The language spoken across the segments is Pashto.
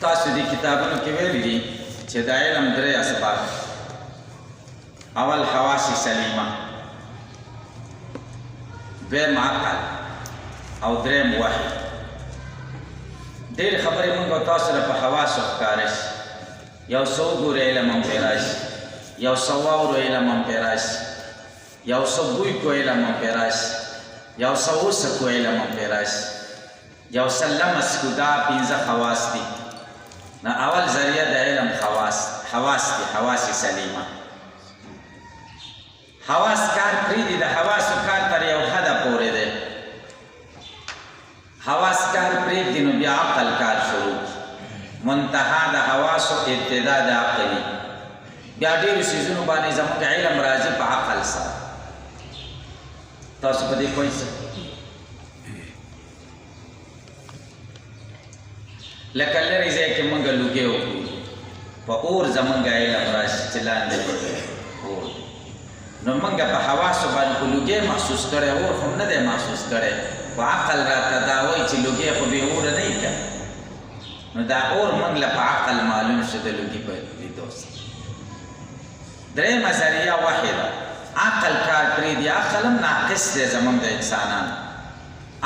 تاسو دې کتابونو کې ویلي دي چې د علم درې اسباب اول حواس سلیمه دویم عقل او دریم وحی ډېر خبرې مونږ او تاسو له په حواسو ښکاره شي یو څه وګورې علم هم پرې راشي یو څه واورو علم هم پرې راشي یو څه بوی کو علم هم پرې راشي یو څه وڅکو علم هم پرې راشي یو څه لمس کو دا پنځه حواس دي نه اول ذریعه د علم حواس دي حواس سلیمه حواس کار پرېږدي د حواسو کار تر یو حده پورې دی حواس کار پرېږدي نو بیا عقل کار شروع منتها د حواسو ابتدا د عقلي بیا ډېرو څیزونو باندې زموږ علم راځي په عقل سره تاسو په دې پوه شئ لکه لرې ځای کې موږ لوګې وکړو په اور زموږ علم راشي چې لاندې اور نو موږ په حواسو باندې خو لوګې محسوس کړی اور خو نه دی محسوس کړی په عقل راته دا وایي چې لوګې خو بې اوره نه وي نو دا اور موږ له په عقل معلوم شو د لوګي په لیدو سره درېیمه ذریعه وحی ده عقل کار پرېږدي عقل هم ناقص دی زموږ د انسانانو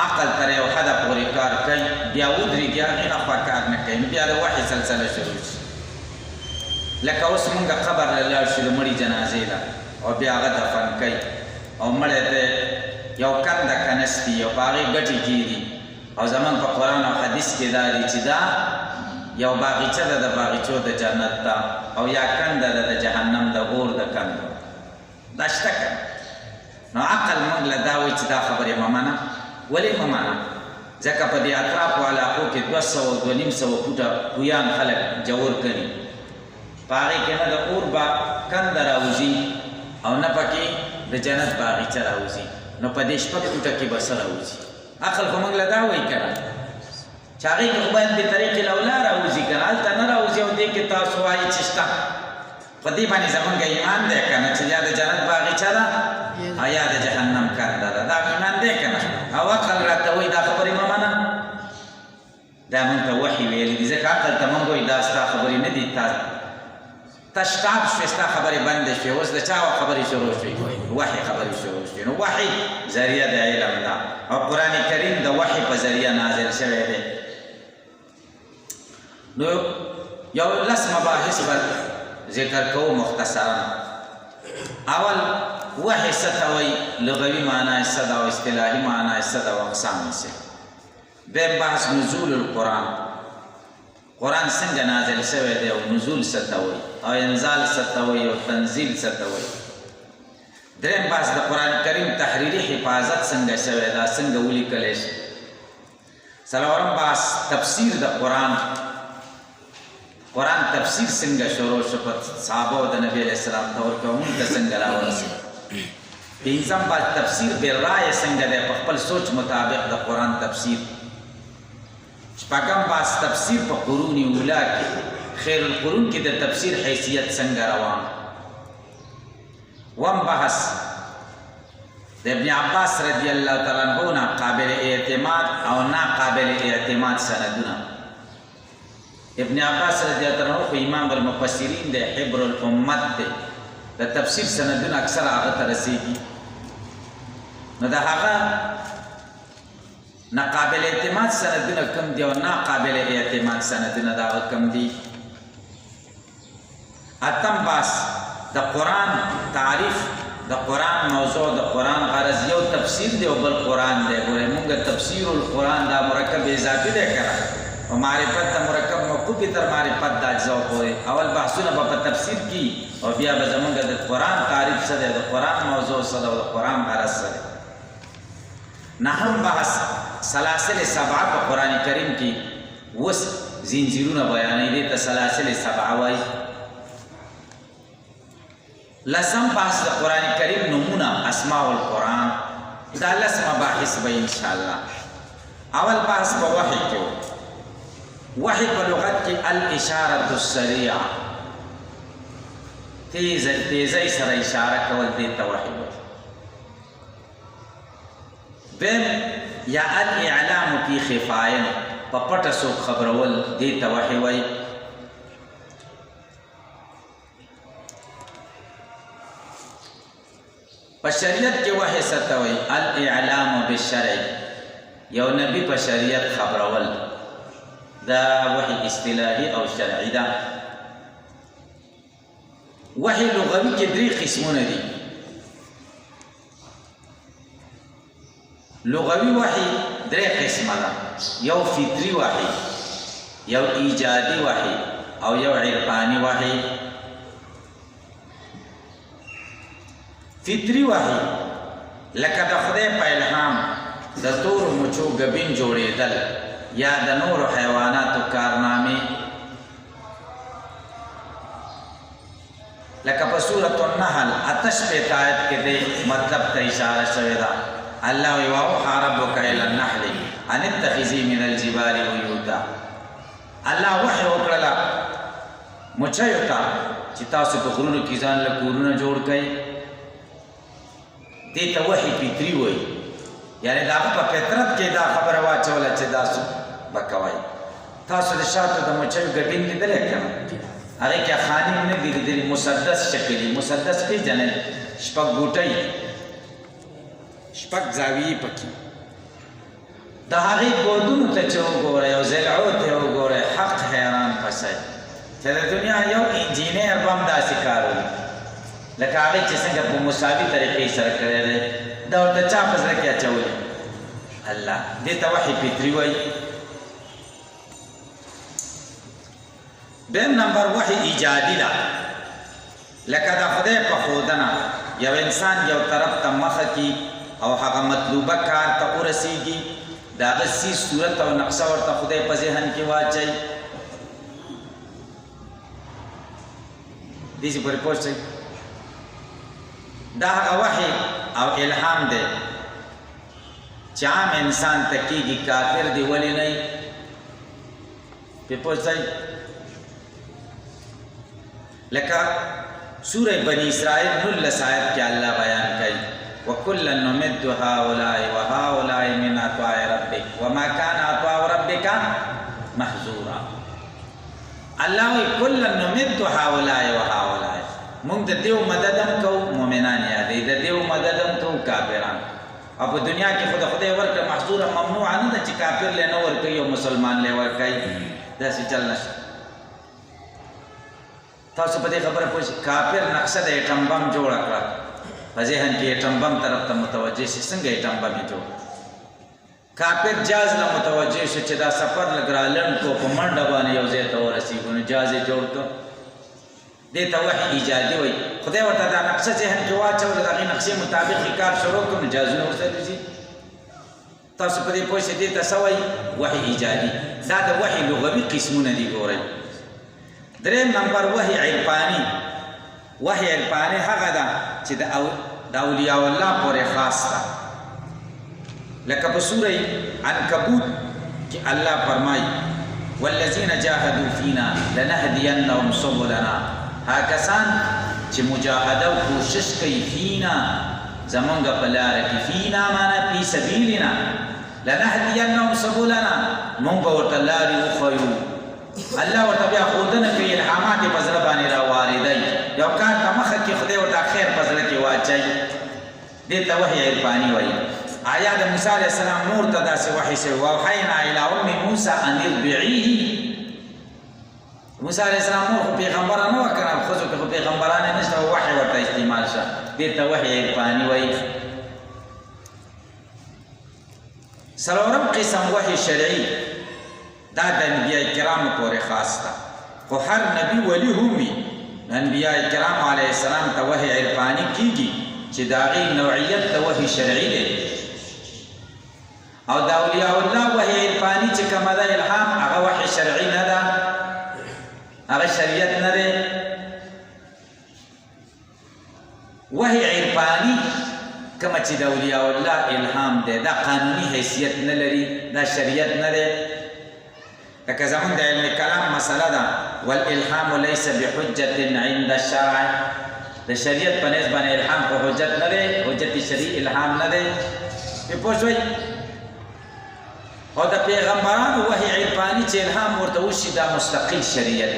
عقل تر یو حده پورې کار کوي بیا ودرېږي هغې نه خوا کار نه کوي نو بیا د وحي سلسله شروع شي لکه اوس مونږ قبر له لاړ شو د مړي جنازې ده او بیا هغه دفن کوي او مړی ته یو کنده کنستي او په هغې ګټې کېږي او زموږ په قرآن او حدیث کې دا دي چې دا یو باغیچه ده د باغیچو د جنت ده او یا کنده ده د جهنم د اور د کنده دا شته که نو عقل مونږ له دا وایي چې دا خبرې مه منه ولې مه منه ځکه په دې اطرافو علاقو کې 200-250 فوټه کویان خلک جوړ کړي په هغې کې نه د اور به کنده راوځي او نه پکې د جنت باغیچه راوځي نو په دې 6 فوټه کې به څه راوځي عقل خو موږ له دا وایي که نه چې هغې کې خو باید بې طریقې لولا راوځي که نه هلته نه راوځي او دې کې تاسو وایي چې شته په دې باندې زمونږ ایمان دی که نه چې یا د جنت باغیچه ده او یا د جهنم کنده ده دا ایمان دی که نه او عقل راته وایي دا خبرې مه منه دا مونږ ته وحي ویلي دي ځکه عقل ته مونږ وایي دا ستا خبرې نه دي تشتاب شوې ستا خبرې بندې شوې اوس د چا خبرې شروع شوې وحي خبرې شروع شوې نو وحي ذریعه د علم ده او قرآن کریم د وحي په ذریعه نازل شوی دی نو یو 10 مباحث به ذکر کوو مختصرا اول وحي څه ته وایي لغوي معنی څه ده او اصطلاحي معنی څه ده او اقسام یې څه دویم بحث نزول القرآن قرآن څنګه نازل شوی دی او نزول څه ته وایي او انزال څه ته وایي او تنزیل څه ته وایي دریم بحث د قرآن کریم تحریري حفاظت څنګه شوی ده څنګه ولیکلی شي څلورم بحث تفسیر د قرآن تفسیر څنګه شروع شو په صحابه او د نبی علیه السلام دور کې او موږ ته څنګه راورسېد پنځم بحث تفسیر بالرایه څنګه دی په خپل سوچ مطابق د قرآن تفسیر شپږم بحث تفسیر په قرون اولا کې خیر القرون کې د تفسیر حیثیت څنګه روان اووم بحث د ابن عباس رضی الله تعالی عنه نه قابل اعتماد او ناقابل اعتماد سندونه ابن عباس رضی الله عنه خو امام المفسرین دی حبر الامت دی د تفسیر سندونه اکثر هغه ته رسیږي نو د هغه ناقابل اعتماد سندونه کم دي او ناقابل اعتماد سندونه د هغه کم دي اتم بحث د قرآن تعریف د قرآن موضوع د قرآن غرض یو تفسیر دی او بل قرآن دی ګورئ مونږ تفسیر القرآن دا مرکب اضافي دی که نه او معرفت د مرکب موقوفي تر معرفت د اجزاو پورې اول بحثونه به په تفسیر کې او بیا به زمونږ د قرآن تعریف څه دی د قرآن موضوع څه ده او د قرآن غرض څه دی نهم بحث سلاسل سبعه په قرآن کریم کې اوس زنځیرونه بیانوي دې ته سلاسل سبعه وایي لسم بحث د قرآن کریم نمونه اسماء القرآن دا 10 مباحث به انشاءالله اول بحث په وحی کې وحی په لغت کې الاشاره السریعه تیزی سره اشاره کول دې ته وحی وایي دویم یا الاعلام فی خفاء په پټه څوک خبرول دې ته وحی وایي. په شریعت کې وحی څه ته وایي؟ الاعلام بالشرع، یو نبی په شریعت خبرول، دا وحی اصطلاحي او شرعي ده. وحی لغوي کې درې قسمونه دي. لغوي وحی درې قسمه ده، یو فطري وحی، یو ایجادي وحی او یو عرفاني وحی. فطري وحی لکه د خدای په الهام د تورو مچو ګبین جوړېدل یا د نورو حیواناتو کارنامې، لکه په سورة النحل 88 آیت کې دې مطلب ته اشاره شوې ده. الله وی واوحى ربک الی النحل ان اتخذی من الجبال بیوتا. الله وحی وکړه مچیو ته چې تاسو په غرونو کې ځان له کورونه جوړ کړئ. دې ته وحی فطري وایي، یعنی د هغه په فطرت کې دا خبره واچوله چې تاسو به کوئ. تاسو د شاتو د مچیو ګډین لیدلی که نه؟ هغې کې خانې نه دي لیدلي، مسدس شکل دي. مسدس پېژنئ؟ شپږ ګوټۍ، شپږ زاویې پکې. د هغې ګودونو ته چې وګورئ او ضلعو ته وګورئ، حق حیران پسئ چې د دنیا یو انجینر به هم داسې کار وکړي لکه هغې چې څنګه په مساوي طریقې سره کړی دی. دا ورته چا په زړه کې اچولی؟ الله. دې ته وحی فطري وایي. دویم نمبر وحی ایجادي ده، لکه د خدای په ښودنه یو انسان یو طرف ته مخه کي او هغه مطلوبه کار ته ورسیږي، د هغه څیز صورت او نقشه ورته خدای په ذهن کې واچوي. دې پورې پوه شئ. دا هغه وحی او الهام دی چې عام انسان ته کېږي، کافر دی ولې نه وي؟ پرې پوه شئ. لکه سورہ بنی اسرائیل 19 آیت کې الله بیان کوي وَكُلًّا نُمِدُّ هَؤُلَاءِ وَهَؤُلَاءِ مِنْ عَطَاءِ رَبِّكَ وَمَا كَانَ عَطَاءُ رَبِّكَ مَحْظُورًا. الله وایي کُلًّا نُمِدُّ هَؤُلَاءِ وَهَؤُلَاءِ، موږ د دیو مدد هم کوو، مؤمنان یادوي، د دیو مدد هم کوو، کافران. او په دنیا کې خو د خدای ورکړه محظوره ممنوعه نه ده چې کافر لی نه ورکوي او مسلمان لی ورکوي. داسې چل نشته. تاسو په دې خبره پوه شئ. کافر نقشه د ایټم بم جوړه کړه، په ذهن کې ایټم بم طرف ته متوجه شي. څنګه ایټم بم یې جوړ؟ کافر جاز له متوجه شو چې دا سفر لږ رالنډ کو، په منډه باندې یو ځای ته ورسېږو، نو جاز یې جوړ کړ. دې ته وحی ایجادي وایي. خدای ورته دا نقشه ذهن کې واچوله، د هغې نقشې مطابق یې کار شروع کړو، نو جازونه ورسره ځي. تاسو په دې پوه شئ. دې ته څه وایي؟ وحی ایجادي. دا د وحی لغوي قسمونه دي. ګورئ. دریم نمبر وحی عرفاني. وحی عرفاني هغه ده چې د اولیاء الله پورې خاص ده. لکه په سوره عنکبوت کې الله فرمایي والذین جاهدوا فینا لنهدینهم سبلنا. ها کسان چې مجاهده او کوشش کوي فینا، زمونږ په لاره کې، فینا معنا فی سبیلنا، لنهدینهم سبلنا، مونږ به ورته لارې وښیو. الله ورته بیا ښودنه کوي، الهامات یې په زړه باندې راواردوي. یو کار ته مخه کې خدای ورته خیر په زړه کې واچوي. دې ته وحی عرفاني وایي. آیا د موسی علیه السلام مور ته داسې وحی شوی واوحینا الی ام موسی ان ارضعیه. موسی علیه السلام مور خو پیغمبره نه وه که نه، ښځو کې خو پیغمبرانې نشته، وحی ورته استعمال شه. دې ته وحی عرفاني وایي. څلورم قسم وحی شرعي، دا د انبیاء کرامو پورې خاص ده، خو هر نبی ولی هم وي. انبیاء کرام علیه السلام ته وحی عرفاني کېږي چې د هغې نوعیت د وحی شرعي دی. او د اولیاء الله وحی عرفاني چې کومه ده الهام، هغه وحی شرعي نه ده، هغه شریعت نه دی. وحی عرفاني کومه چې د اولیاء الله الهام دی، دا قانوني حیثیت نه لري، دا شریعت نه دی. لکه زمون د علم کلام مسله ده والالهام لیس بحجة عند الشرع. د شریعت په نسبت باندې الهام په حجت نه دی، حجت شرعي الهام نه دی. پوه شوئ؟ او د پیغمبرانو وحی عرفانی چې الهام ورته وشي دا مستقل شریعت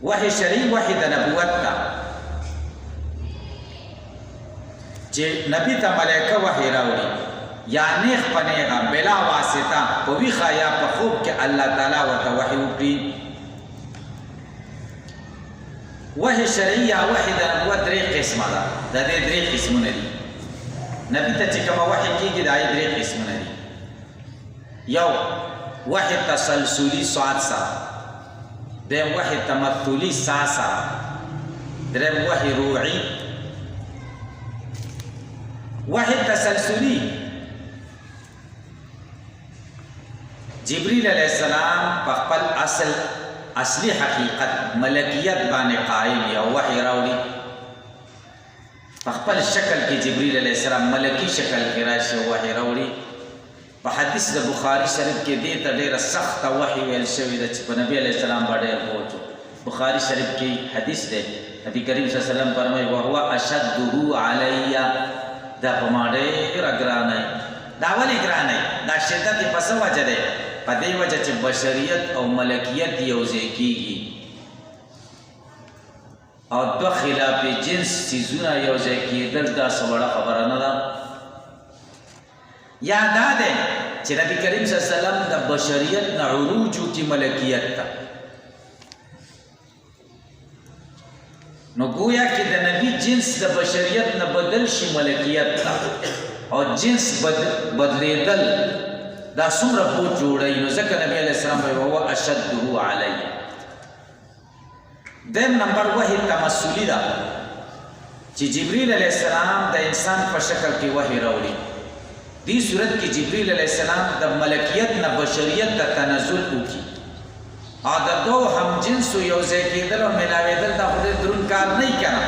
وحی شرعي وحی د نبوت ته چې نبی ته ملائکه وحی راوړي یا نیغ په نیغه بلا واسطه په ویښه یا په خوب کې الله تعالی ورته وحی وکړي وحی شرعي یا وحی د نبوت درې قسمه ده د دې درې قسمونه دي نبی ته چې کومه وحی کېږي دا یې درې قسمونه دي یو وحی تسلسلی سواد سره دیم وحی تمثلی سا سره دریم وحی روعی وحی تسلسلی جبریل علیہ السلام په خپل اصلی حقیقت ملکیت باندې قائم یا وحی راوړي په خپل شکل کې جبریل علیہ السلام ملکی شکل کې راشي وحی راوړي په حدیث د بخاری شریف کې دې ته ډېره سخته وحی ویل شوې ده چې په نبی علیہ السلام باندې پوهچو بخاری شریف کې حدیث دی نبی کریم صلی الله علیه وسلم فرمایي وهو اشده علی دا په ما ډېره ګرانه دا ولې ګرانه دا شدت یې په څه وجه دی په دې وجه چې بشریت او ملکیت یو ځای کېږي او دوه خلاف جنس څیزونه یو ځای کېدل دا څه وړه خبره نه ده یا دا دی چې نبی کریم صلی الله علیه وسلم د بشریت نه عروج وکړي ملکیت ته نو گویا کې د نبی جنس د بشریت نه بدل شي ملکیت ته او جنس بدلیدل دا څومره پوه جوړوي نو ځکه نبی علیه السلام وایي وهو اشده علی دیم نمبر وحی تمثلی ده چې جبریل علیه السلام د انسان په شکل کې وحی راوړي دې صورت کې جبریل علیه السلام د ملکیت نه بشریت ته تنزل وکړي او د دوه هم جنسو یو ځای کېدل او ملاوېدل دا خو ډېر دروند کار نه وي که نه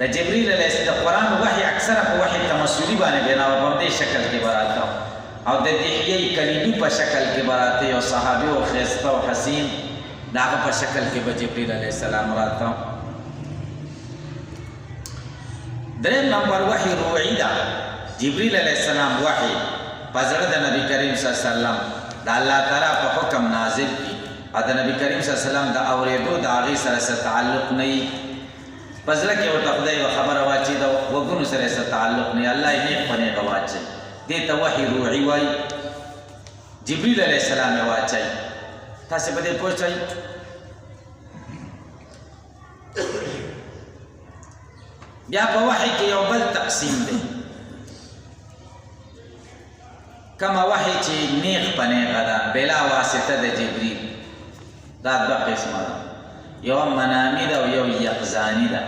د جبریل علیه السلام د قرآن وحی اکثره په وحی تمثلي باندې بنا وه په دې شکل کې به راته او د دحیه کلیمي په شکل کې به راته یو صحابي او ښایسته او حسین د هغه په شکل کې به جبریل علیه السلام راته دریم نمبر وحی روعي ده جبریل علیہ السلام وحی پزړه د نبی کریم صلی الله علیه وسلم د الله تعالی په حکم نازل کی او د نبی کریم صلی الله علیه وسلم د اورېدو د هغې سره څه تعلق نه وي پزړه کې ورته خدای یوه خبره واچي د وګونو سره څه تعلق نه وي الله یې نیغ په نیغه واچوي دې ته وحی روعي وایي جبریل علیہ السلام یې واچوي تاسې په دې پوه شئ بیا په وحی کې یو بل تقسیم دی کما وحی چې نیغ په نیغه ده بلا واسطه د جبریل دا دوه قسمه ده یو منامي ده او یو یقظاني ده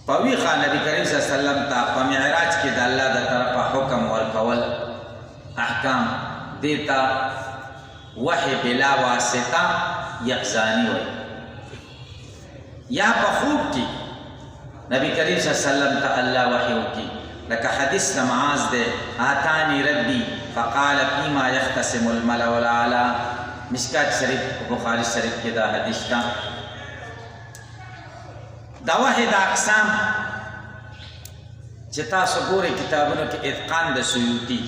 په ویښه نبي کریم صلی الله علیه وسلم ته په معراج کې د الله د طرفه حکم ورکول احکام دې ته وحی بلا واسطه یقظاني وایي یا په خوب کې نبی کریم صلی الله علیه وسلم ته الله وحی وکړي لکه حدیث د معاذ دی آتانی ربی فقال فیما یختصم الملأ الاعلی مشکات شریف بخاری شریف کې دا حدیث تا دا وحی د اقسام چې تاسو ګورئ کتابونو کې اتقان د سیوطي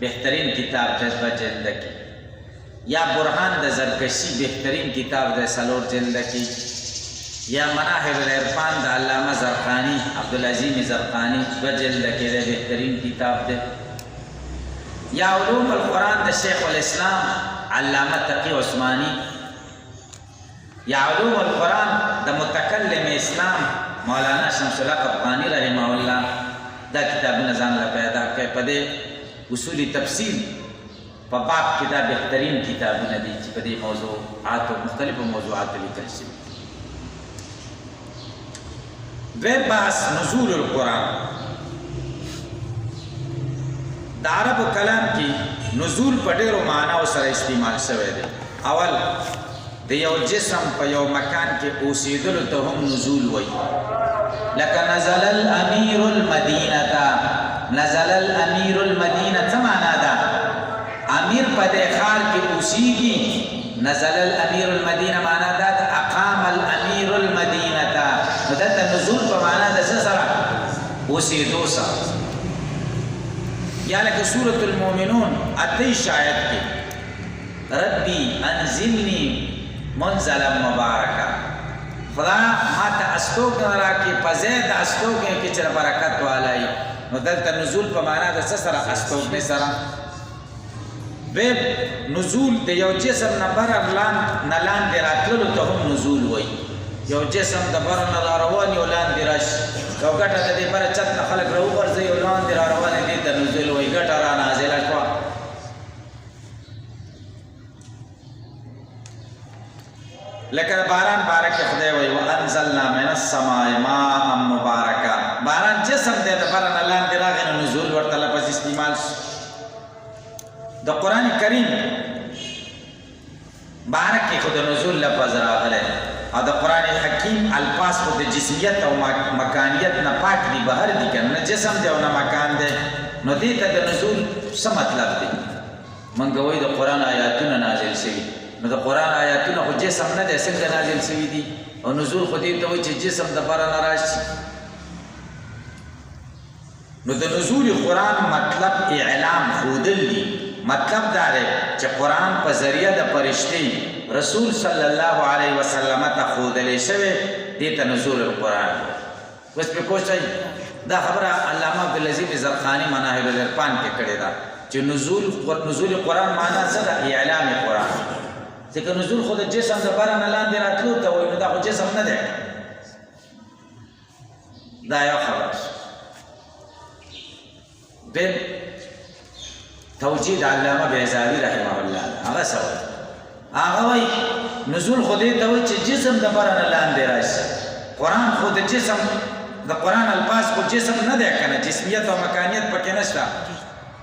بهترین کتاب جذبه جلد کې یا برهان د زرکشي بهترین کتاب د سلور جلد کې یا مناهل العرفان د علامه زرقانی عبدالعظیم زرقانی دو جلد کې د بهترین کتاب دی یا علوم القرآن د شیخ الاسلام علامه تقی عثمانی یا علوم القرآن د متکلم اسلام مولانا شمس الحق افغانی رحمه الله دا کتابونه ځان له پیدا کړي په دې اصول تفصیل په باب کې دا بهترین کتابونه دي چې په دې موضوعاتو مختلفو موضوعاتو لیکل شوي دویم بحث نزول القرآن د عربو کلام کې نزول په ډېرو معناو سره استعمال شوی دی اول د یو جسم په یو مکان کې اوسېدلو ته هم نزول وایي لکه نزل الامیر المدینه نزل الامیر المدینه څه معنا ده امیر په دې ښار کې اوسېږي نزل الامیر المدینه معنا ده اقام الامیر المدینه نو دلته نزول په معنا د څه سره اوسېدو سره یا لکه سورة المؤمنون 28 آیت کې ربی انزلنی منزلا مبارکا خدا ما ته استوګنه راکړي په ځای د استوګنې کې چې برکت والی نو دلته نزول په معنا د څه سره استوګنې سره به نزول د یو جسم نه بره نه لاندې راتللو ته هم نزول وایي یو جسم د بره نه راروان یو لاندې راشي یو ګټه د دې بره چت نه خلک راوغورځوي یو لاندې راروانې دې ته نزول وایي ګټه را نازله شوه لکه باران بارکه خدای وایي وانزلنا من السماء ماء مبارکا باران جسم دی د بره نه لاندې راغی نو نزول ورته لفظ استعمال شي د قرآن کریم بارک کې خود نزول لفظ راغلی او د قرآن حکیم الفاظ خود د جسمیت او مکانیت نه پاک دي بهر دي که نه جسم دی او نه مکان دی نو دې ته د نزول څه مطلب دی موږ وایو د قرآن آیاتونه نازل شوي نو د قرآن آیاتونه خو جسم نه دی څنګه نازل شوي دي او نزول خو دې ته وایي چې جسم د بره نه راشي نو د نزول قرآن مطلب اعلام ښودل دي مطلب دا دی چې قرآن په ذریعه د فرشتې رسول صلی الله علیه وسلم ته ښودلی شوی دې ته نزول القرآن اوس پرې پوه شئ دا خبره علامه عبدالعظیم زرقاني مناهل العرفان کې کړې ده چې نزول قرآن معنا څه ده اعلام قرآن ځکه نزول خو د جسم د بره نه لاندې راتلو ته وایي نو دا خو جسم نه دی دا یو خبره بل توجید علامه بیزاوی رحمه الله هغه څه وایي هغه وایي نزول خو دې ته وایي چې جسم د بره نه لاندې راشي قرآن خو د جسم د قرآن الفاظ خو جسم نه دی که نه جسمیت او مکانیت پکې نشته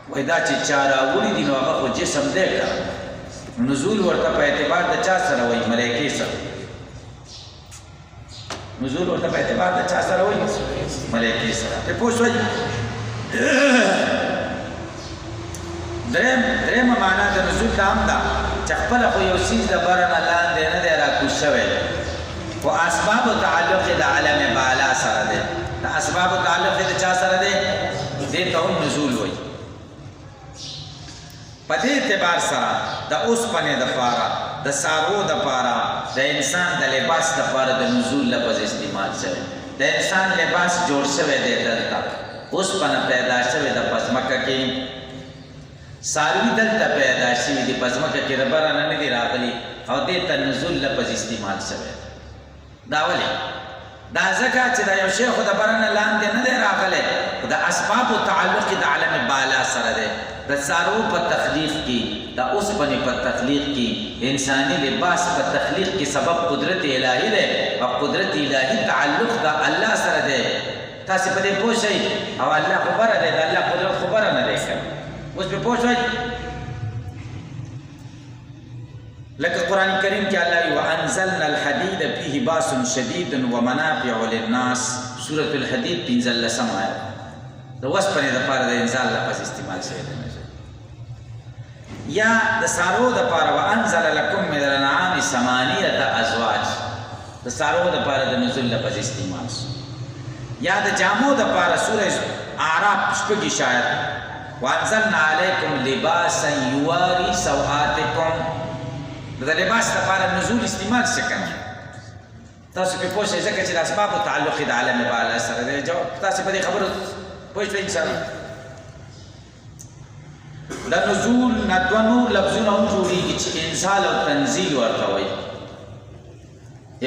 وایي دا چې چا راوړي دي نو هغه خو جسم دی که نزول ورته په اعتبار د چا سره وایي ملایکې سره نزول ورته په اعتبار د چا سره وایي ملایکې سره ته پوه شوئ درېمه معنا د نزول دا هم ده چې خپله خو یو څیز د بره نه لاندې نه دی راکوز شوی خو اسبابو تعلق یې د عالم بالا سره دی د اسبابو تعلق یې د چا سره دی دې ته هم نزول وایي په دې اعتبار سره د اوسپنې دپاره د سارو دپاره د انسان د لباس دپاره د نزول لفظ استعمال شوی د انسان لباس جوړ شوی دی دلته اوسپنه پیدا شوې ده په ځمکه کې ساروي دلته پیدا شوي دي په ځمکه کې د بره نه دي راغلي او دې ته نزول لفظ استعمال شوی دا ولې دا ځکه چې دا یو شی خو د بره نه لاندې نه دی راغلی خو د اسبابو تعلق د عالم بالا سره دی د څاروو په تخلیق کې د اوسپنې په تخلیق کې انساني لباس په تخلیق کې سبب قدرت الهي دی او قدرت الهي تعلق د الله سره دی تاسې په دې پوه شئ او الله خبره دی د الله قدرت خبره نه دی کړی اوس پرې پوه شئ لکه قرآن کریم کې الله وایي وانزلنا الحديد فيه باس شديد ومنافع للناس سورة الحديد 15 آیت د اوسپنې دپاره د انزال لفظ استعمال شوی دی یا د څاروو دپاره وانزل لکم من الانعام 8 ازواج د څاروو دپاره د نزول لفظ استعمال شو یا د جامو دپاره سوره اعراف 6 آیت وانزلنا علیکم لباسا یواری سوآتکم د لباس دپاره نزول استعمال څه کوي تاسو پرې پوه شئ ځکه چې د اسبابو تعلق د عالم بالا سره دی تاسو په دې خبرو پوه شئ انشاءالله د نزول نه دوه نور لفظونه هم جوړېږي چې انزال او تنزیل ورته وایي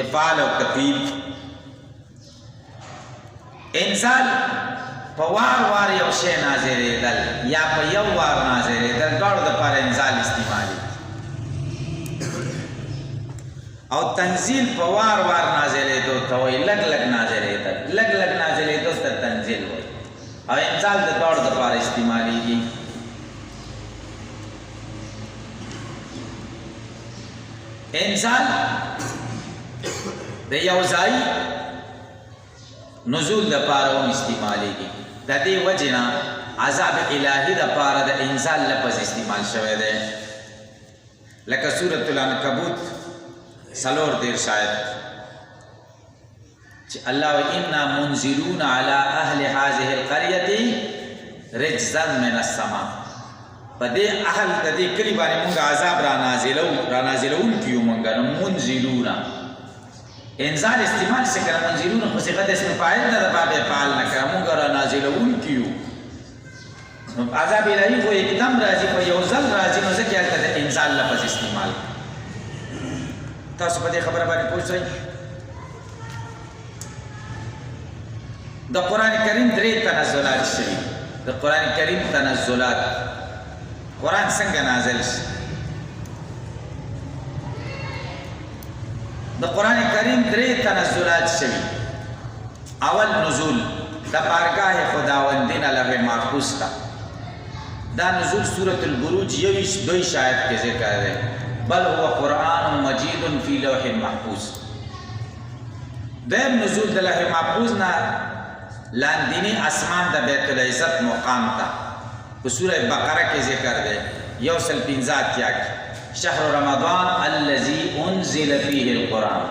افعال او تفعیل انزال په وار یو شی نازلېدل یا په یو وار نازلېدل دواړو دپاره انزال استعمالي او تنزیل په وار نازلېدو ته وایي لږ نازلېدل لږ نازلېدو ته تنزیل وایي او انزال د دواړو دپاره استعمالېږي انزال د یو ځای نزول د پاره هم استعمالېږي د دې وجې نه عذاب الهي د پاره د انزال لفظ استعمال شوی دی لکه سورة العنکبوت 4 آیت چې الله وایي انا منزلون علی اهل هذه القريه رجزا من السما په دې اهل د دې کلي باندې مونږ عذاب را نازلوونکي یو مونږ نو منزلون انزال استعمال څه کړه منزلون خو صيغه د اسم فاعل ده د باب فعال نه کړه مونږ را نازلوونکي یو نو عذاب الهي خو एकदम راځي په یو ځل راځي نو ځکه هلته د انزال لفظ استعمال تاسو په دې خبره باندې پوه شئ د قرآن کریم درې تنزلات شوي د قرآن کریم تنزلات قرآن څنګه نازل شي د قرآن کریم درې تنزلات شوي اول نزول د بارگاه خداوندین لوح محفوظ تا دا نزول سورة البروج 22 آیت کې ذکر دی بل هو قرآن مجید فی لوح محفوظ دیم نزول د لوح محفوظ نه لاندینی اسمان د بیت العزت مقام تا په سورہ بقره کې ذکر دی 115 شهر رمضان الذي انزل فيه القرآن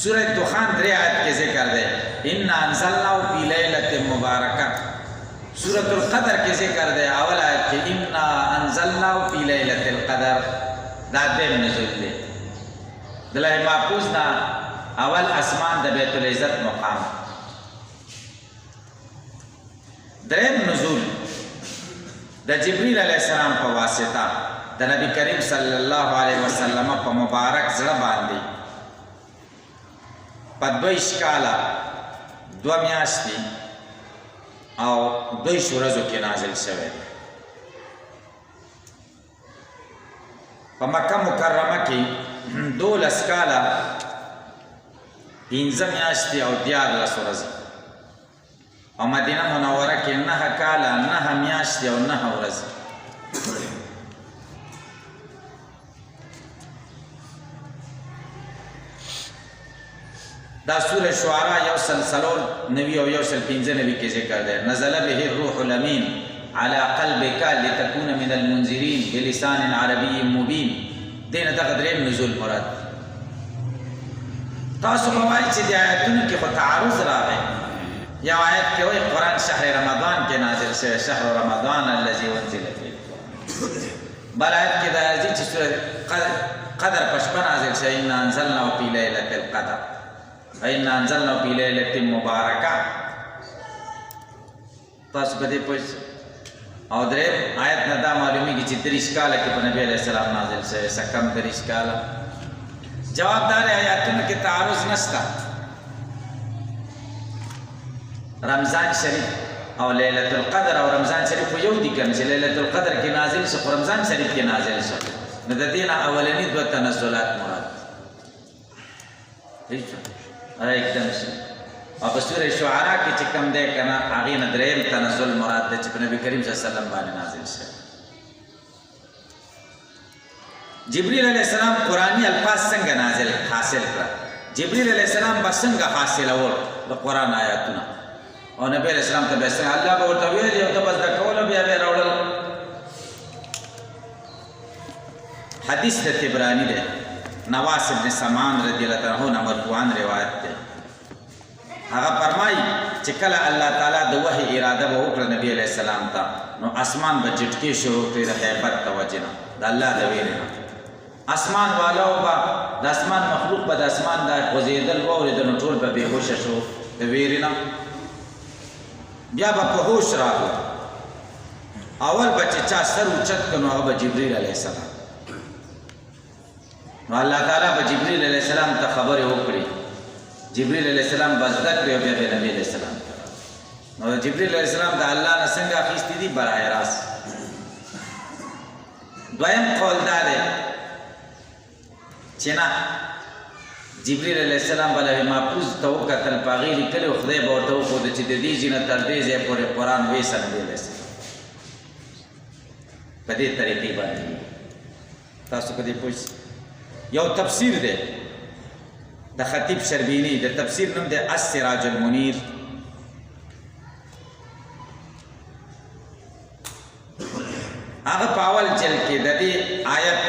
سورہ دخان 3 آیت کې ذکر دی ان انزلناه فی لیلۃ مبارکہ سورۃ القدر کې ذکر دی اول آیت کې ان انزلناه فی لیلۃ القدر دا دیم نزول دی د لوح محفوظ نه اول اسمان د بیت العزت مقام دریم نزول د جبريل علیہ السلام په واسطه د نبی کریم صلی الله علیه وسلم په مبارک زړه باندې په 22 کاله 2 میاشتې او 2 ورځو کې نازل شوی په مکه مکرمه کې 12 کاله 15 میاشتې او 14 ورځې او مدینه منوره کې 9 کاله 9 میاشتې او 9 ورځې دا سورة شعراء 1 او 1 کې ذکر دی نزل به الروح الامین على قلبك لتكون من المنذرين بلسان عربي مبين دین دغه دریم نزول مراد تاسو په وایي چې د آیاتونو کې په تعارض راغی یا آیت کې وایي قرآن شهر رمضان کې نازل شوی شهر رمضان الذي انزل فيه بل آیت کې دا راځي چې سورة قدر په شپه نازل شوی ان انزلناه فی لیلة القدر ان انزلناه فی لیلة مبارکہ تاسو په دې پوه او درې آیت نه دا معلومیږي چې 30 کاله کې په نبی علیہ السلام نازل شوی سکم 30 کاله جواب دار آیاتونو کې تعارض نشته رمضان شریف او لیلۃ القدر او رمضان شریف یو دي کنه چې لیلۃ القدر کې نازل شو رمضان شریف کې نازل شو نو د دې نه اولنی دوه تنزلات مراد هیڅ एकदम شي او په سورې شعراء کې چې کوم دی کنه هغه نه دریم تنزل مراد دی چې په نبی کریم صلی الله علیه وسلم باندې نازل شوی جبريل علیہ السلام قرآنی الفاظ څنګه نازل حاصل کړ جبريل علیہ السلام به څنګه حاصل اور د قرآن آیاتونه او نبی علیہ السلام ته به څنګه الله به ورته ویل او ته بس د کول بیا به راوړل حدیث د طبرانی دی نواس ابن سمان رضی الله عنه مرفوعاً روایت دی هغه فرمایي چې کله الله تعالی د وحی اراده به وکړه نبی علیہ السلام ته نو اسمان به جټکی شروع کړي د هیبت توجه نه د الله د ویل نه اسمان والو با د اسمان مخلوق به د اسمان د غزیدل وورید نو ټول به بهوش شو د ویرینا بیا به په هوش راغله اول به چې چا سر اوچت کړو هغه به جبرئیل علیه السلام نو الله تعالی به جبرئیل علیه السلام ته خبرې وکړي جبرئیل علیه السلام به زده کړي او بیا به نبی علیه السلام نو جبرئیل علیه السلام د الله نه څنګه اخیستي دي براه راست دویم قول دا دی چې نه جبرئیل علیه السلام به لوح محفوظ ته وکتل په هغې لیکلي و خدای به ورته وښوده چې د دې ځای نه تر دې ځای پورې قرآن ویسه نبی علیه السلام په دې طریقې باندې تاسو په دې پوه یو تفسیر دی د خطیب شربینی د تفسیر نوم دی السراج المنیر هغه په اول جلد کې د دې آیت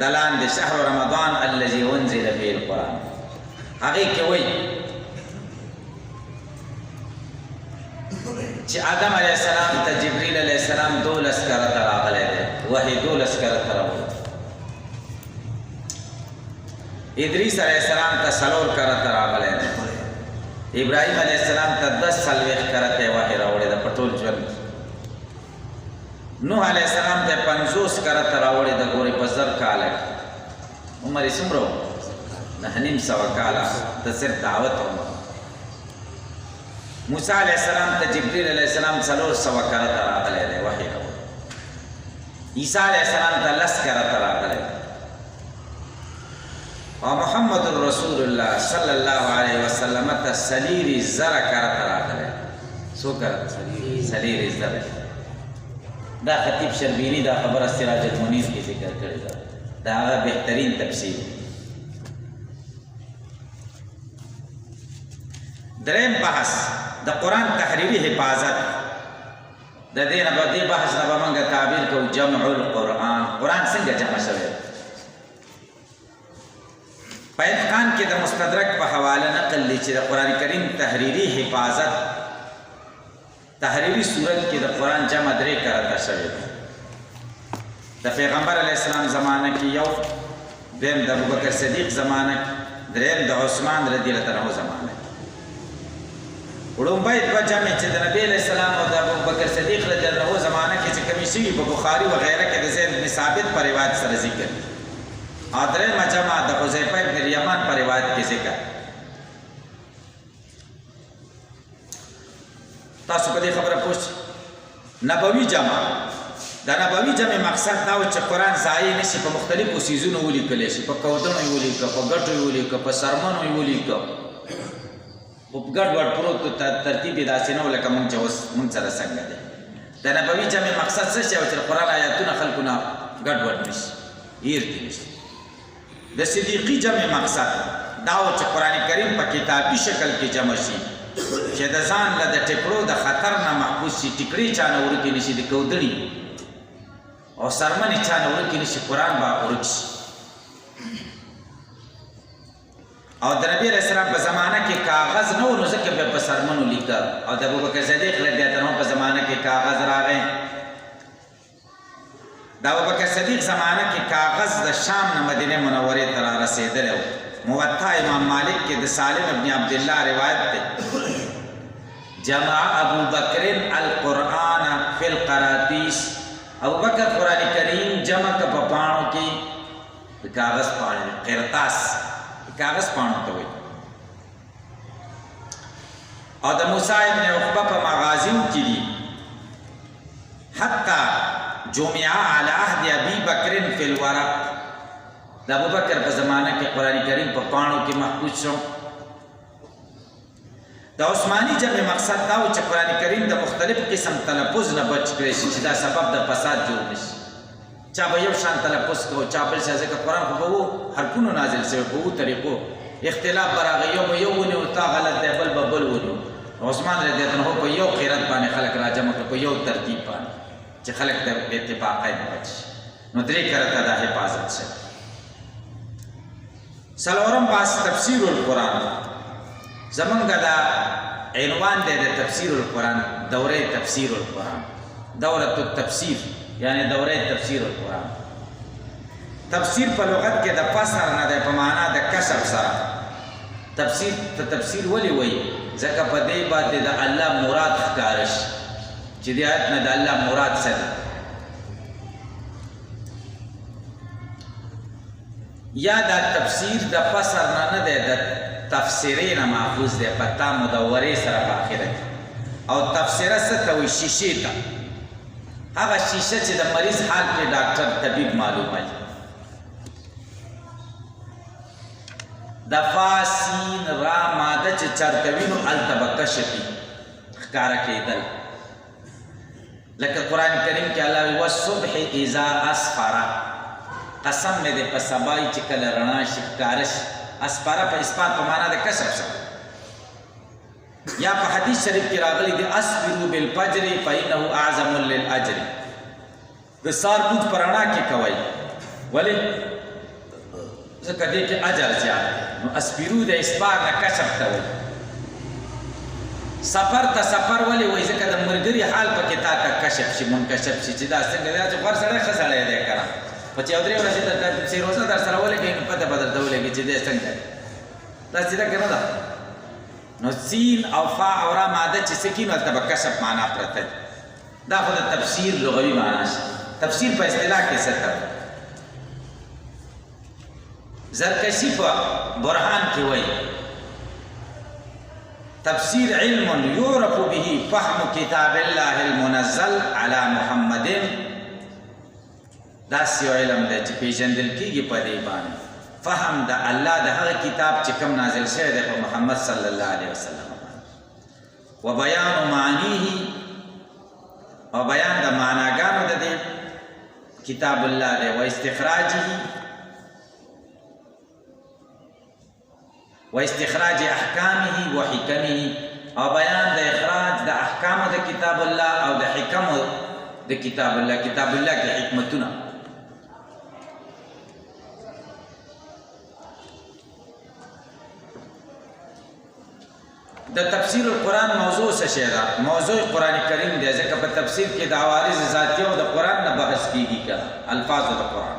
د لاندې شهر رمضان الذي انزل فيه القرآن هغې کې وایي چې آدم علیه السلام ته جبریل علیه السلام 12 کرته راغلی دی وحی 12 کرته راغلی ادریس علیه السلام ته 4 کرته راغلی دی ابراهیم علیه السلام ته 10 کرته وحی راوړی دی په ټول ژوند نوح علیه السلام ته 50 کرته راوړی دی ګورې په 1000 کاله عمر یې څومره 9.5 کاله د صرف دعوت عمر موسی علیہ السلام ته جبریل علیہ السلام 400 کرته راغلی دی وحی راوړی عیسی علیہ السلام ته 10 کرته راغلی او محمد رسول الله صلی الله علیه وسلم ته 100 کرته راغلی څو کرته 100 دا خطیب شربینی دا خبر سراج المنیر کې ذکر کړی دا هغه بهترین تفسیر دریم بحث د قرآن تحریری حفاظت د دې نه به دې بحث نه به موږ تعبیر کوو جمع القرآن قرآن څنګه جمع شوی په اتقان کې د مستدرک په حواله نقل دی چې د قرآن کریم تحریری حفاظت تحریری صورت کې د قرآن جمع 3 کرته شوی د پیغمبر علیه السلام زمانه کې یو دویم د ابوبکر صدیق زمانه دریم د عثمان رضی الله عنه زمانه وړومبی دوه جمع چې د نبی علیه السلام او د ابوبکر صدیق رضی الله عنه زمانه کې چې کومې شوي په بخاري وغیره کې د زید بن ثابت په روایت سره ذکر او درېیمه جمع د حذیفه بن الیمان په روایت کې ذکر تاسو په دې خبره پوه شئ نبوي جمع د نبوي جمع مقصد دا و چې قرآن ضایع نه شي په مختلفو څیزونو ولیکلی شي په کودڼو یې ولیکه په ګټو یې ولیکه په سرمنو یې ولیکه په ګډ وډ پروت ترتیب یې داسې نه و لکه مونږ چې اوس مونږ سره څنګه دی د نبوي جمع مقصد څه شی و چې د قرآن آیاتونه خلکو نه ګډ وډ نه شي هیر دې نه شي د صدیقي جمع مقصد دا و چې قرآن کریم په کتابي شکل کې جمع شي چې د ځان له د ټکړو د خطر نه محفوظ شي ټکړې چا نه ورکې نه شي د کودړي او سرمنې چا نه ورکې نه شي قرآن به ورک شي او د نبی علیه السلام په زمانه کې کاغذ نه و نو ځکه به په سرمنو لیکه او د ابوبکر صدیق رضی الله عنه په زمانه کې کاغذ راغی د ابوبکر صدیق زمانه کې کاغذ د شام نه مدینه منورې ته را رسېدلی و موطا امام مالک کې د سالم ابن عبدالله روایت دی جمع ابو بکر القرآن فی القراطیس ابو بکر قرآن کریم جمع که په پاڼو کې د کاغذ پاڼې قرطاس کاغذ پاڼو ته وایي او د موسی ابن عقبه په مغازیو کې دي حتی جمع علی عهد ابي بکر فی الورق د ابو بکر په زمانه کې قرآن کریم په پاڼو کې محفوظ شو د عثماني جمع مقصد دا و چې قرآن کریم د مختلف قسم تلفظ نه بچ کړی شي چې دا سبب د فساد جوړ نه شي چا به یو شان تلفظ کو چا بل شي ځکه قرآن خو به و حرفونو نازل شوی په و طریقو اختلاف به راغی یو به یو ونیو تا غلط دی بل به بل ونیو عثمان رضی الله عنه په یو قرات باندې خلک راجمع کړه په یو ترتیب باندې چې خلک د اتفاقای نه بچ نو 3 کرته د حفاظت شي څلورم باس تفسیر القرآن زمونږ دا عنوان دی د تفسیر القرآن دوره تفسیر القرآن دوره التفسیر یعنی دوره تفسیر القرآن تفسیر په لغت کې د فسر نه دی په معنا د کشف سره تفسیر ته تفسیر ولې وایي ځکه په دې باندې د الله مراد ښکاره شي چې دې آیت نه د الله مراد څه دی یا دا تفسیر د فسر نه دی د تفسیرې نه محفوظ دی په تا مدورې سره په آخره کې او تفسیره څه ته وایي شیشې ته هغه شیشه چې د مریض حال کې ډاکټر طبیب معلوموي د فاسین را ماده چې چرته وي نو هلته به کشف وي ښکاره کېدل لکه قرآن کریم کې الله وایي والصبح اذا اسفر قسم مې دی په سبا چې کله رڼا شي ښکاره شي اسفره په اسفار په معنا د کشف سره یا په حدیث شریف کې راغلی دی اسفروا بالفجر فانه اعظم للاجر د سار لمونځ په رڼا کې کوئ ولې ځکه دې کې اجر زیات نو اسفرو د اسفار نه کشف ته وایي سفر ته سفر ولې وایي ځکه د مرګ ملګري حال پکې تا ته کشف شي منکشف شي چې دا څنګه دی چې غوړ سړی ښه سړی دی که نه په چې یو درې ورځې درته چې روزه در سره ولګوي نو پته به درته ولګي چې دی څنګه دی دا سیده که نه ده نو سین او فا او را ماده چې څه کي نو هلته به کشف معنا پرته دي دا خو د تفسیر لغوي معنا شي تفسیر په اصطلاح کې څه ته زرکشي په برهان کې وایي تفسیر علم يعرف به فهم كتاب الله المنزل على محمد داسې یو علم دی چې پیژندل کېږي په دې باندې فهم د الله د هغه کتاب چې کوم نازل شوی دی په محمد صلی الله علیه وسلم و بیان معانیه او بیان د معناګانو د دې کتاب الله دی و استخراجه و استخراج احکامه و حکمه او بیان د اخراج د احکام د کتاب الله او د حکم د کتاب الله کې حکمتونه د تفسیر القرآن موضوع څه شی ده موضوع قرآن کریم دی ځکه په تفسیر کې د عوارض ذاتیه او د قرآن نه بحث کیږي که الفاظ د قرآن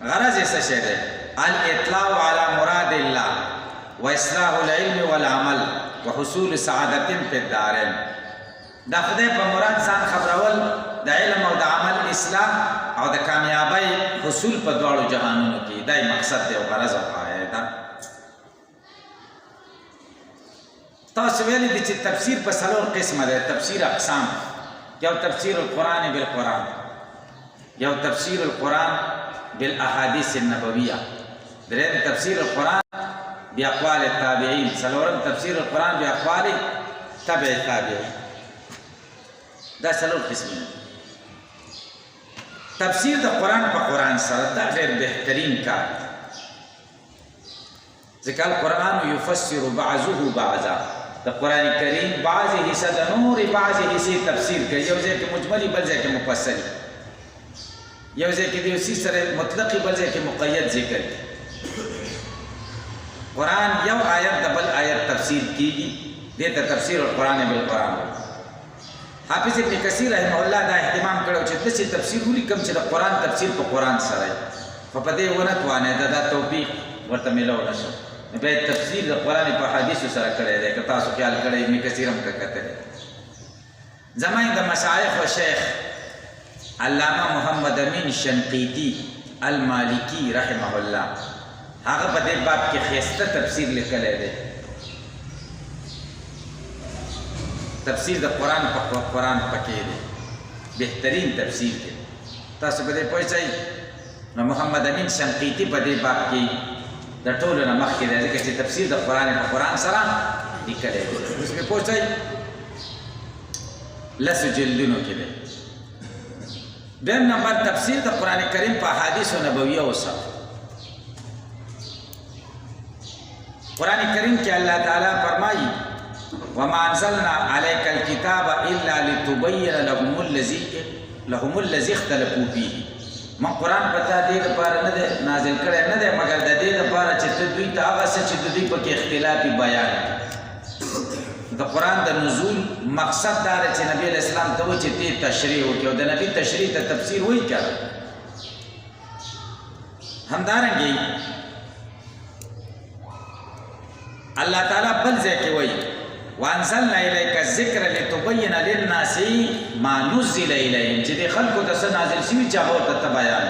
غرض یې څه شی دی الاطلاع على مراد الله واصلاح العلم والعمل وحصول سعادت فی الدارین دا خدای په مراد ځان خبرول د علم او د عمل اصلاح او د کامیابی حصول په دواړو جهانونو کې دا مقصد دی او غرض او پایه ده تاسو ویلي دي چې تفسیر په څلور قسمه ده تفسیر اقسام یو تفسیر القرآن بالقرآن یو تفسیر القرآن بالاحاديث النبويه دریم تفسیر القرآن باقوال التابعین څلورم تفسیر القرآن باقوال تبع التابعین دا څلور قسمه تفسیر د قرآن په قرآن سره دا ډېر بهترین کار ځکه القرآن یفسر بعضه بعضا د قرآن کریم بعضې حصه د نور بعضې حصې تفسیر کوي یو ځای کې مجملي بل ځای کې مفصلي یو ځای کې د یو څیز سره مطلقي بل ځای کې مقید ذکر قرآن یو آیت د بل آیت تفسیر کیږي دې ته تفسیر القرآن بالقرآن حافظ ابن کثیر رحمه الله دا اهتمام کړو چې داسې تفسیر ولیکم چې د قرآن تفسیر په قرآن سره خو په دې ونه توانېده دا توفیق ورته میلاو نه شو نو بیا تفسیر د قرآن په حدیثو سره کړی دی که تاسو خیال کړی ابن کثیر هم کتلی زمانې د مشایخ و شیخ علامه محمد امین شنقیطی المالکی رحمه الله هغه په دې باب کې ښایسته تفسیر لیکلی دی تفسیر د قرآن په قرآن پکې دی بهترین تفسیر دی تاسو په دې پوه شئ نو محمد امین شنقیطی په دې باب کې د ټولو نه مخکې دی ځکه چې تفسیر د قرآن په قرآن سره لیکلی دی اوس مې پوه شئ لسو جلدونو کې دی دویم نمبر تفسیر د قرآن کریم په احادیث نبویه سره قرآن کریم کې الله تعالی فرمایي وما انزلنا عليك الكتاب الا لتبين لهم الذي اختلفوا فيه ما قرآن پتا دې لپاره نه نازل کړی نه دی مګر د دې لپاره چې دوی ته هغه څه چې دوی پکې اختلافي بیان د قرآن د نزول مقصد دا دی چې نبی علیہ السلام ته وایي چې دې تشریح وکړي او د نبی تشریح ته تفسیر وایي که همدارنګې الله تعالی بل ځای کې وایي وانزلنا الیک الذکر لتبین للناس ما نزل الیهم چې دې خلکو ته څه نازل شوي چې هغه ورته ته بیان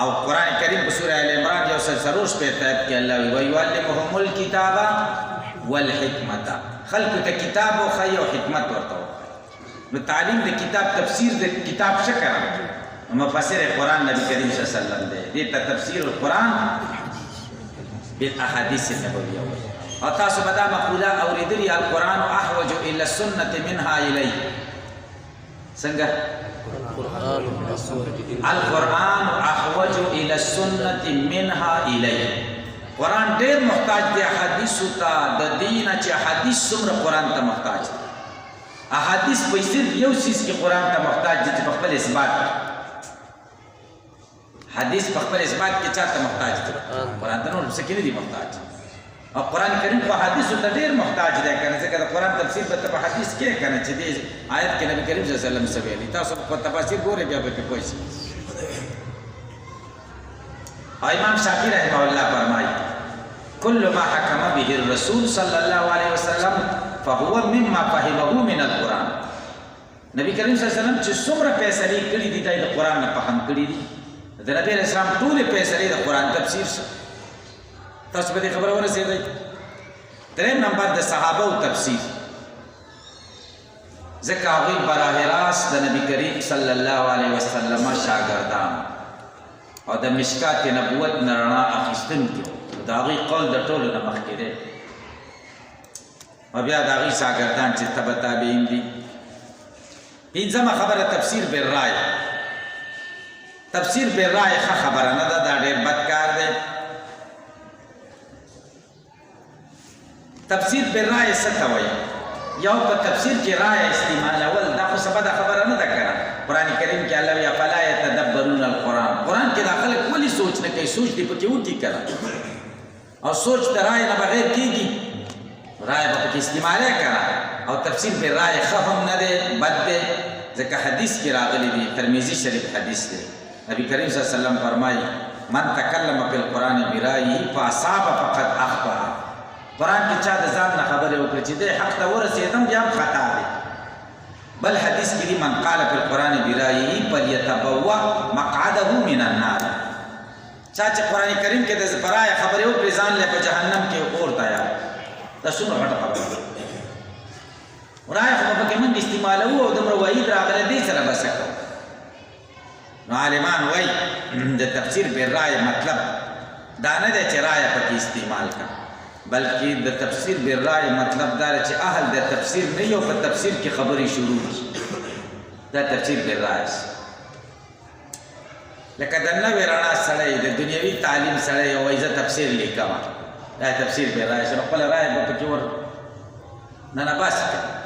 او قرآن کریم په سوره ال عمران یو سل څلور شپېته آیت کې الله وایي ویعلمهم الکتاب والحکمت خلکو ته کتاب وښایي او حکمت ورته وښایي نو تعلیم د کتاب تفسیر د کتاب څه کوي مفسر قرآن نبی کریم صلی الله علیه وسلم دی دې ته تفسیر القرآن بالاحاديث النبويه او تاسو به دا مقوله اورېدلې القرآن احوج الى السنه منها الیه څنګه القرآن احوج الى السنه منها الیه قرآن ډېر محتاج دی حدیثو ته د دین چې حدیث څومره قرآن ته محتاج دی احادیث په صرف یو څیز کې قرآن ته محتاج دي چې په خپل اثبات حدیث په خپل اثبات کې چاته محتاج دی قرآن ته نور څه کې نه دی محتاج او قرآن کریم په حدیثو ته ډېر محتاج دی که نه ځکه د قرآن تفسیر به ته په حدیث کې که نه چې دې آیت کې نبي کریم صلی الله علیه وسلم څه ویلي تاسو په تفاسیر ګورئ بیا به پرې پوه شئ. او امام شافعي رحمه الله فرمایي كل ما حكم به الرسول صلى الله عليه وسلم فهو مما فهمه من القرآن. نبی کریم صلی الله علیه وسلم چې څومره فیصلې کړي دي دا د قرآن نه فهم کړي دي. د نبی علیه السلام ټولې فیصلې د قرآن تفسیر څه تاسو په دې خبره ورسېږئ. درېیم نمبر د صحابه تفسیر ځکه هغوی براه راست د نبی کریم صلی الله علیه وسلم شاګردان او د مشکات نبوت نه رڼا اخیستونکي د هغوی قول د ټولو نه مخکې دی او بیا د هغوی شاګردان چې تبع تابعین دي. پنځمه خبره تفسیر بالرای. تفسیر بالرای ښه خبره نه ده، دا ډېر بد کار دی. تفسیر بالرای څه ته وایي؟ یو په تفسیر کې رای استعمالول دا خو څه بده خبره نه ده که نه. قرآن کریم کې الله وایي افلا یتدبرون القرآن. قرآن کې دا خلک ولې سوچ نه کوي؟ سوچ دې پکې وکړي که نه، او سوچ د رای نه بغیر کېږي، رای به پکې استعمالی که نه. او تفسیر بالرای ښه هم نه دی، بد دی، ځکه حدیث کې راغلی دی، ترمذي شریف حدیث دی. نبی کریم صلی الله علیه وسلم فرمایي من تکلم فی القرآن برایه فاصاب فقد اخطأ. قرآن کې چا د ځان نه خبرې وکړي چې دی حق ته ورسېدم بیا هم خطا دی. بل حدیث کې دي من قال فی القرآن برایه فلیتبوأ مقعده من النار. چا چې قرآن کریم کې د برایه خبرې وکړي ځان له په جهنم کې اور تیار. دا څومره غټه خبره ده. رایه خو به پکې موږ استعمالوو او دومره وعید راغلی دی سره به څه کوو. نو عالمان وایي د تفسیر بالرای مطلب دا نه دی چې رایه پکې استعمال کړه، بلکې د تفسیر بالرای مطلب دا دی چې اهل د تفسیر نه یو په تفسیر کې خبرې شروع کړي. دا تفسیر بالرای لکه د نوې رڼا سړی د دنیوي تعلیم سړی وایي زه تفسیر لیکم، دا تفسیر بالرای شو، خپله رایه به پکې ور ننباسي کړه.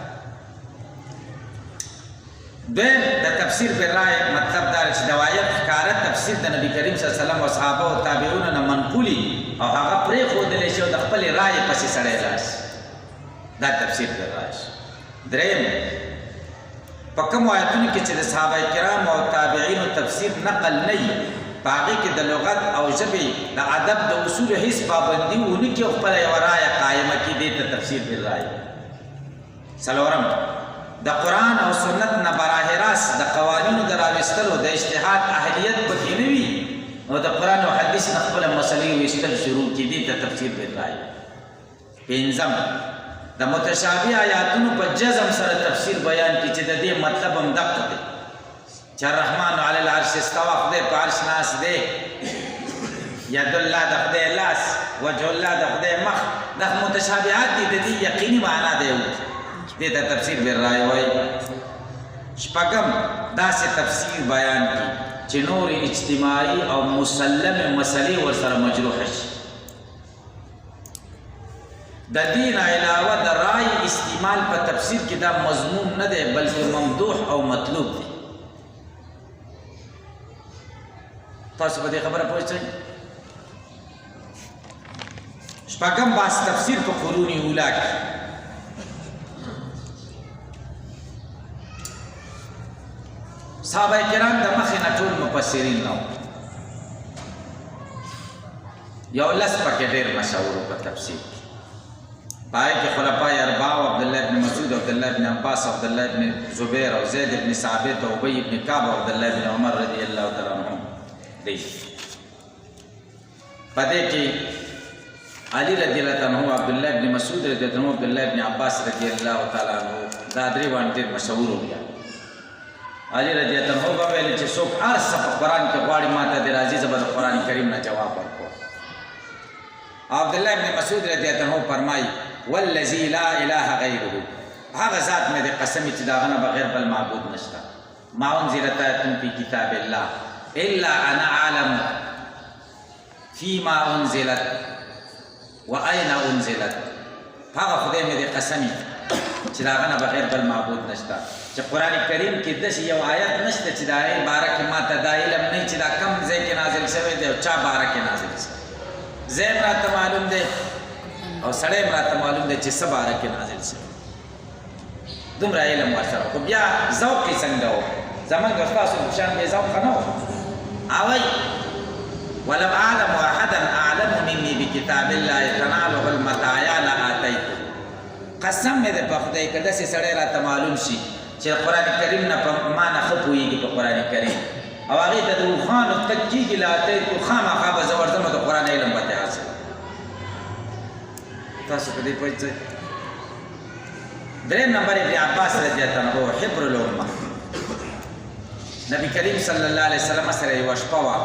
دویم د تفسیر بالرای مطلب دا چې د آیت ښکاره تفسیر د نبی کریم صلی الله علیه وسلم او صحابه او تابعینو نه منقولي او هغه پرېښودلی شي او د خپلې رایې پسې سړی لاړ شي، دا تفسیر بالرای شي. دریم په کومو آیتونو کې چې د صحابه کرامو او تابعینو تفسیر نقل نه وي په هغې کې د لغت او ژبې د ادب د اصولو هېڅ پابندي ونه کړي او خپله یوه رایه قایمه کړي، دې ته تفسیر بالرای. څلورم د قرآن او سنت نه براه راست د قوانینو د راویستلو د اجتهاد اهلیت پکې نه وي نو د قرآن او حدیث نه خپله مسلې ویستل شروع کړي، دې ته تفسیر بالرای. پنځم د متشابه آیاتونو په جزم سره تفسیر بیان کړي چې د دې مطلب هم دقه دی چې الرحمن علی العرش استوى، خدای په عرش ناست دی، ید الله د خدای لاس، وجه الله د خدای مخ، دغه متشابهات دي د دې یقیني معنا دی، دې ته تفسیر بالرای وایي. شپږم داسې تفسیر بیان کړي چې نور اجتماعي او مسلمې مسلې ورسره مجروحه شي. د دې نه علاوه د رای استعمال په تفسیر کې دا مضمون نه دی بلکې ممدوح او مطلوب دی. تاسو په دې خبره پوه شئ. شپږم بحث تفسیر په قرون اوله کې صحابه کرام د مخې نه ټول مفسرین نه وو، یو لس پکې ډېر مشهور په تفسیر کې. په هغې کې خلفای اربعه او عبدالله ابن مسعود او عبدالله ابن عباس او عبدالله ابن زبیر او زید ابن ثابت او ابی ابن کعب او عبدالله ابن عمر رضی الله تعالی عنهم دی. په دې کې علی رضی الله تعالی عنه، عبدالله ابن مسعود رضی الله عنه، عبدالله ابن عباس رضی الله تعالی عنه، دا درې باندې ډېر مشهور وو. علی رضی الله عنه به ویل چې څوک هر څه په قرآن کې غواړي ما ته د راځي زه به د قرآن کریم نه جواب ورکوم. عبدالله ابن مسعود رضی الله عنه فرمایي والذي لا اله غیره، هغه ذات مې د قسم چې د هغه نه بغیر بل معبود نشته. ما انزلت آیة فی کتاب الله الا انا اعلم فیما انزلت واین انزلت. هغه خدای مې د قسم چې د هغه نه بغیر بل معبود نشته چې قرآن کریم کې داسې یو آیت نشته چې د هغې باره کې ما ته دا علم نه چې دا کم ځای کې نازل شوی دی او چا باره کې نازل شوی ځای هم راته معلوم دی او سړی هم راته معلوم دی چې څه باره کې نازل شوی دومره علم ورسره خو بیا ذوق یې څنګه و زمونږ ستاسو په شان بې ذوقه نه و اوی ولو اعلم احدا اعلم مني بکتاب الله تناله المطايا لآتيته قسم مې دی په خدای که داسې سړی راته معلوم شي چې قرآن کریم نه په ما نه ښه پوهېږي په قرآن کریم او هغې ته د اوښانو تګ کېږي لآتیتو خامخا به زه ورځم د قرآن علم به ترې حاصل تاسو په دې پوه شئ دریم نمبر ابن عباس رضی الله عنه حبر الامه نبی کریم صلی الله علیه وسلم سره یوه شپه وه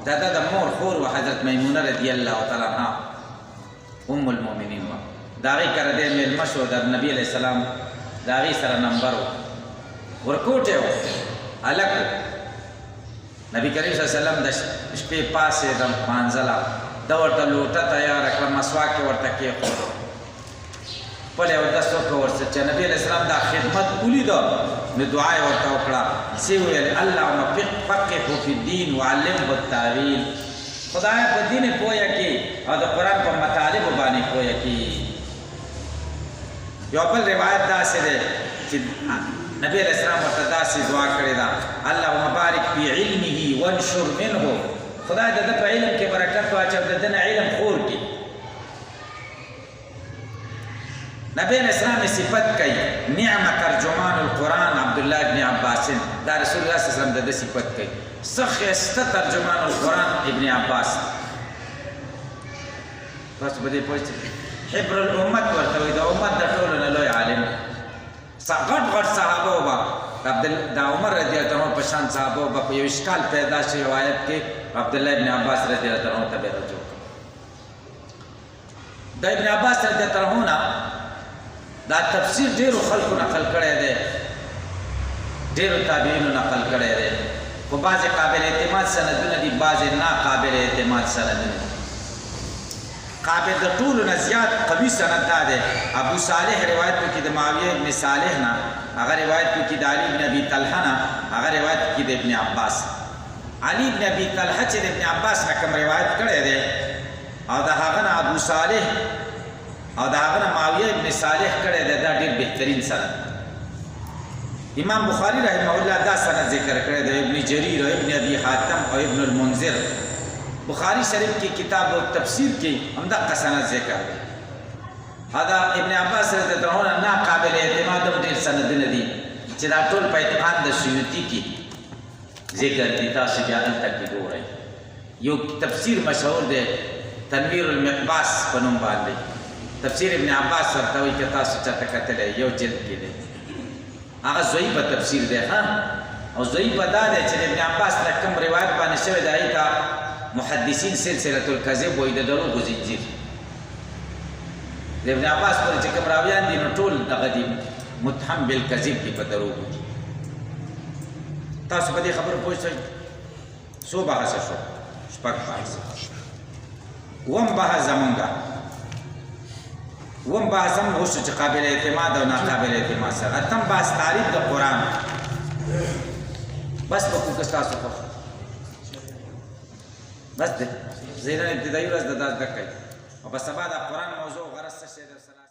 د ده د مور خور و حضرت میمونه رضی الله تعالی عنها ام المؤمنین وه د هغې کره دی مېلمه شو د نبي علیه السلام د هغې سره نمبر و ورکوټی و هلک نبی کریم صلی الله علیه وسلم د شپې پاسېده مانځله ده ورته لوټه تیاره کړه مسواک یې ورته کېښود خپل یې اودس وکړه ورسره چې نبي علیه السلام دا خدمت ولیده نو دعا یې ورته وکړه څه یې ویل اللهم فقهه فی الدین وعلمه التاویل خدایه په دین یې پویه کړي او د قرآن په مطالبو باندې پویه کړي یو بل روایت داسې دی چې نبی علیہ السلام ورته داسې دعا کړې ده اللهم بارک فی علمه وانشر منه خدای د ده په علم کې برکت واچو د ده نه علم خور کړي نبی علیہ السلام صفت کوي نعم ترجمان القرآن عبدالله ابن عباس دا رسول الله صلی الله علیه وسلم د ده صفت کوي څه ښایسته ترجمان القرآن ابن عباس تاسو په دې پوه شئ حبر الامت ورته وایي د امت د ټولو نه لوی عالم غټ غټ صحابه وبا د عمر رضی الله عنه په شان صحابه وبا په یو اشکال پیدا شي روایت کې عبدالله ابن عباس رضی الله عنه ته به رجوع د ابن عباس رضی الله عنه نه دا تفسیر ډیرو خلکو نقل کړی دی ډیرو تابعینو نقل کړی دی خو بعضې قابل اعتماد سندونه دي بعضې ناقابل اعتماد سندونه دي قابل د ټولو نه زیات قوي سند دا دی ابو صالح روایت کوي د معاویه ابن صالح نه هغه روایت کوي د علي ابن ابي طلحه نه هغه روایت کوي د ابن عباس علي ابن ابي طلحه چې د ابن عباس نه کوم روایت کړی دی او د هغه نه ابو صالح او د هغه نه معاویه ابن صالح کړی دی دا ډېر بهترین سند امام بخاری رحمه الله دا سند ذکر کړی دی ابن جریر او ابن ابي حاتم او ابن المنذر بخاری شریف کی کتاب و تفسیر کی هم دقه سند ذکر دی دا ابن عباس رضی الله عنه ناقابل اعتماد ډېر سندونه دي چې دا ټول په اتقان د سیوطي کې ذکر دي تاسو بیا هلته کې ګورئ یو تفسیر مشهور دی تنویر المقباس په نوم باندې تفسیر ابن عباس ورته وایي که تاسو چاته کتلی یو جلد کې دی هغه ضعیفه تفسیر دی ها او ضعیفه دا دی چې د ابن عباس نه کوم روایت باندې شوی دی هغې ته محدثین سلسله الکذب وایي د دروغو زنجیر د ابن عباس پورې چې کوم راویان دي نو ټول دغه دي متهم بالکذب دي په دروغو تاسو په دې خبرو پوه شئ څو بحث شو شپږ بحث اووم بحث زمونږه اووم بحث هم وشو چې قابل اعتماد او ناقابل اعتماد سره اتم بحث تعریف د قرآن بس په کوم ستاسو خو بس دی زه نن ابتدایي ورځ د دا زده کوي او په سبا د قرآن موضوع غرض څه شی در سره